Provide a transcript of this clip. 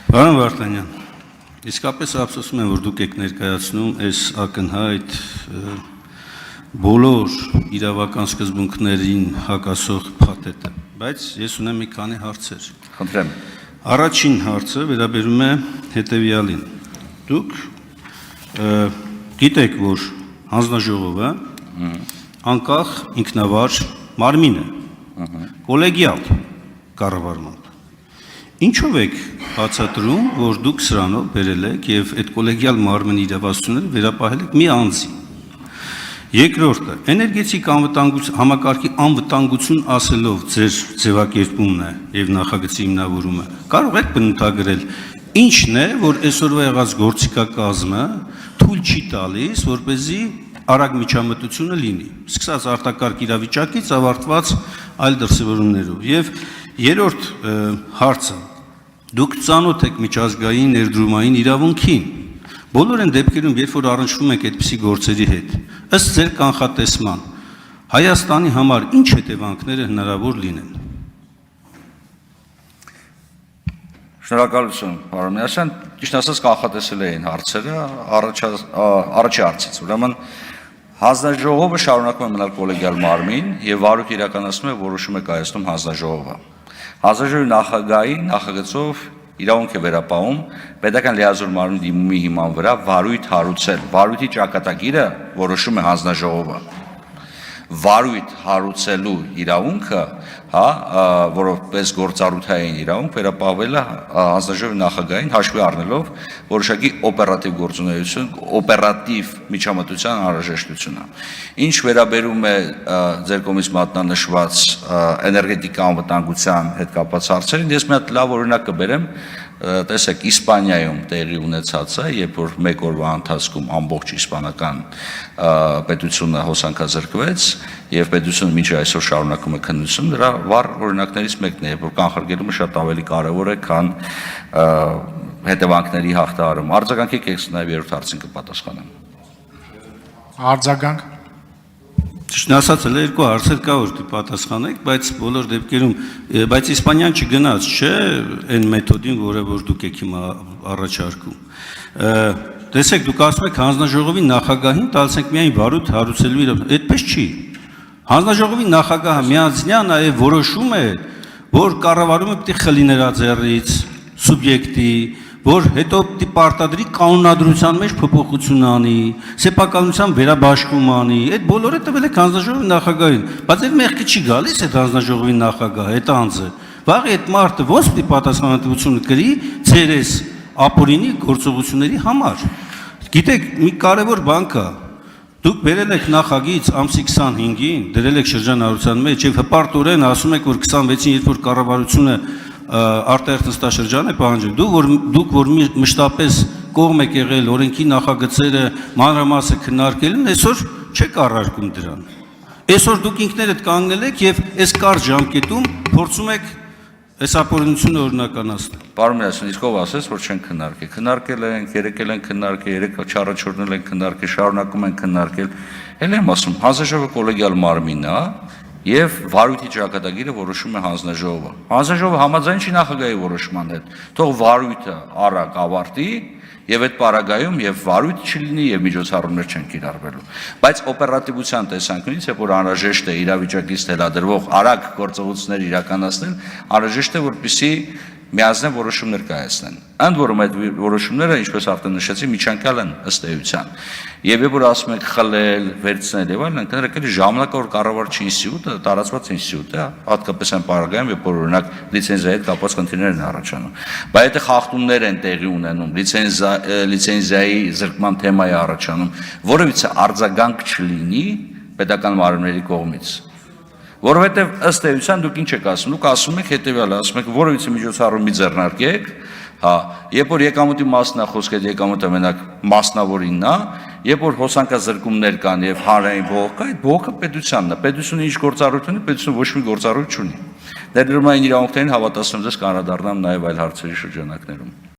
Պարոն Վարդանյան, իսկապես ափսոսում եմ, որ դուք եք ներկայացնում այս ակնհայտ բոլոր իրավական սկզբունքներին հակասող փաթեթը, բայց ես ունեմ մի քանի հարցեր։ Խնդրեմ։ Առաջին հարցը վերաբերում է հետևյալին։ Դուք գիտեք, որ հանձնաժողովը անկախ ինքնավար մարմին է, կոլեգիալ կառավարման։ Ինչով եք բացատրում, որ դուք սրանով բերել եք եւ այդ կոլեգիալ մարմնի իրավասությունները վերապահել եք մի անձի։ Երկրորդը, էներգետիկ համակարգի անվտանգություն ասելով ձեր ձևակերպումն է եւ նախագծի հիմնավորումը։ Կարող եք բնութագրել ինչն է, որ այսօրվա եղած գործիքակազմը թույլ չի տալիս, որպեսզի արագ միջամտությունը լինի, սկսած արտակարգ իրավիճակից ավարտված այլ դրսևորումներով։ Եվ երրորդ հարցը, դուք ծանոթ եք միջազգային ներդրումային իրավունքին։ Բոլոր այն դեպքերում, երբ որ առնչվում եք այդպիսի գործերի հետ, ըստ ձեր կանխատեսման, Հայաստանի համար ինչ հետևանքները հնարավոր լինեն։ Շնորհակալություն, պարոն Միասյան, ճիշտ ասած կանխատեսել էին հարցերը առաջի հարցից։ Ուրեմն հանձնաժողովը շարունակում է մնալ կոլեգիալ մարմին եւ վարույթ իրականացնում է որոշում է կայացնում հանձնաժողովը։ Հանձնաժողովի նախագահի նախագծով իրավունք է վերապահում պետական լիազոր մարմնի դիմումի հիման վրա վարույթ հարուցել։ Վարույթի ճակատագիրը որոշում է հանձնաժողովը։ Վարույթ հարուցելու իրավունքը, որովհետեւ գործառութային իրավունք վերապահվել է հանձնաժողովի նախագահին հաշվի առնելով որոշակի օպերատիվ գործունեություն, օպերատիվ միջամտության անհրաժեշտությունը։ Ինչ վերաբերում է ձեր կողմից մատնանշված էներգետիկա անվտանգության հետ կապված հարցերին, ես մի հատ լավ օրինակ կբերեմ, տեսեք Իսպանիայում տեղի ունեցածը, երբ որ մեկ օրվա ընթացքում ամբողջ իսպանական պետությունը հոսանքազրկվեց եւ պետությունը մինչ այսօր շարունակում է քննություն, դրա վառ օրինակներից մեկն է, որ կանխարգելումը շատ ավելի կարեւոր է, քան հետևանքների հաղթահարումը։ Արձագանքեք եք նաեւ երրորդ հարցին կպատասխանեմ։ Արձագանք։ Ճիշտ ասած, հələ երկու հարցեր կա, որ դուք պատասխանեք, բայց բոլոր դեպքերում, բայց Իսպանիան չգնաց, չէ, այն մեթոդին, որը որ դուք եք հիմա առաջարկում։ Տեսեք, դուք ասում եք հանձնաժողովի նախագահին տալիս ենք միայն վարույթ հարուցելու իրավունք, այդպես չի։ Հանձնաժողովի նախագահը միանձնյա նաև որոշում է, որ կառավարումը պետք է խլի նրա ձեռից սուբյեկտի, որ հետո պիտի պարտադրի կանոնադրության մեջ փոփոխություն անի, սեփականության վերաբաշխում անի, այդ բոլորը տվել է հանձնաժողովի նախագահին, բայց այդ մեղքը չի գալիս այդ հանձնաժողովի նախագահը, այդ անձը։ Վաղ այդ մարդը ո՞նց պիտի պատասխանատվություն կրի ձերես ապօրինի գործողությունների համար։ Գիտեք, մի կարևոր բան կա։ Դուք բերել եք նախագիծ ամսի 25-ին, դրել եք շրջանառության մեջ եւ հպարտորեն ասում եք, որ 26-ին, երբ որ կառավարությունը արտահերթ նստաշրջան է պահանջել, դուք որ մշտապես կողմ եք եղել օրենքի նախագծերը մանրամասը քննարկելուն, այսօր չեք առարկում դրան։ Այսօր դուք ինքներդ կանգնել եք եւ այս կարճ ժամկետում փորձում եք այս ապօրինությունը օրինականացնել։ Պարոն Միասյան, իսկ ով ասեց, որ չեն քննարկել։ Քննարկել ենք, երեկել են քննարկել, երեք չառաջորդնել են քննարկել, շարունակում են քննարկել։ Էլ եմ ասում, հանձնաժողովը կոլեգիալ մարմին է եւ վարույթի ճակատագիրը որոշում է հանձնաժողովը։ Հանձնաժողովը համաձայն չի նախագահի որոշման հետ։ Թող վարույթը արագ ավարտի եւ այդ պարագայում եւ վարույթ չլինի եւ միջոցառումներ չեն կիրառվելու։ Բայց օպերատիվության տեսանկյունից, երբ որ անհրաժեշտ է իրավիճակից թելադրվող արագ գործողություններ իրականացնել, անհրաժեշտ է որպեսզի միասին որոշումներ կայացնեն։ Ընդ որում այդ որոշումները, ինչպես արդեն նշեցի, միջանկյալ են ըստ էության։ Եվ երբ որ ասում ենք խլել, վերցնել եւ այլն, ընդհանրապես ժամանակավոր կառավարչի ինստիտուտը տարածված ինստիտուտ է, հատկապես այն պարագայում, երբ որ օրինակ լիցենզիայի հետ կապված խնդիրներ են առաջանում։ Բայց եթե խախտումներ են տեղի ունենում, լիցենզիայի զրկման թեմա է առաջանում, որովհետեւ արձագանք չլինի պետական մարմինների կողմից։ Որովհետև ըստ էության դուք ինչ եք ասում, դուք ասում եք հետևյալը, ասում եք որևիցե միջոցառում մի ձեռնարկեք, երբ որ եկամուտի մասն է խոսքը, եկամուտը մենակ մասնավորինն է, երբ որ հոսանքազրկումներ կան եւ հանրային բողոք կա, այդ բողոքը պետությանն է, պետությունը ինչ գործառույթ ունի, պետությունը ոչ մի գործառույթ չունի։ Ներդրումային իրավունքներին հավատացնում ձեզ կանրադառնամ նաեւ այլ հարցերի շրջանակներում։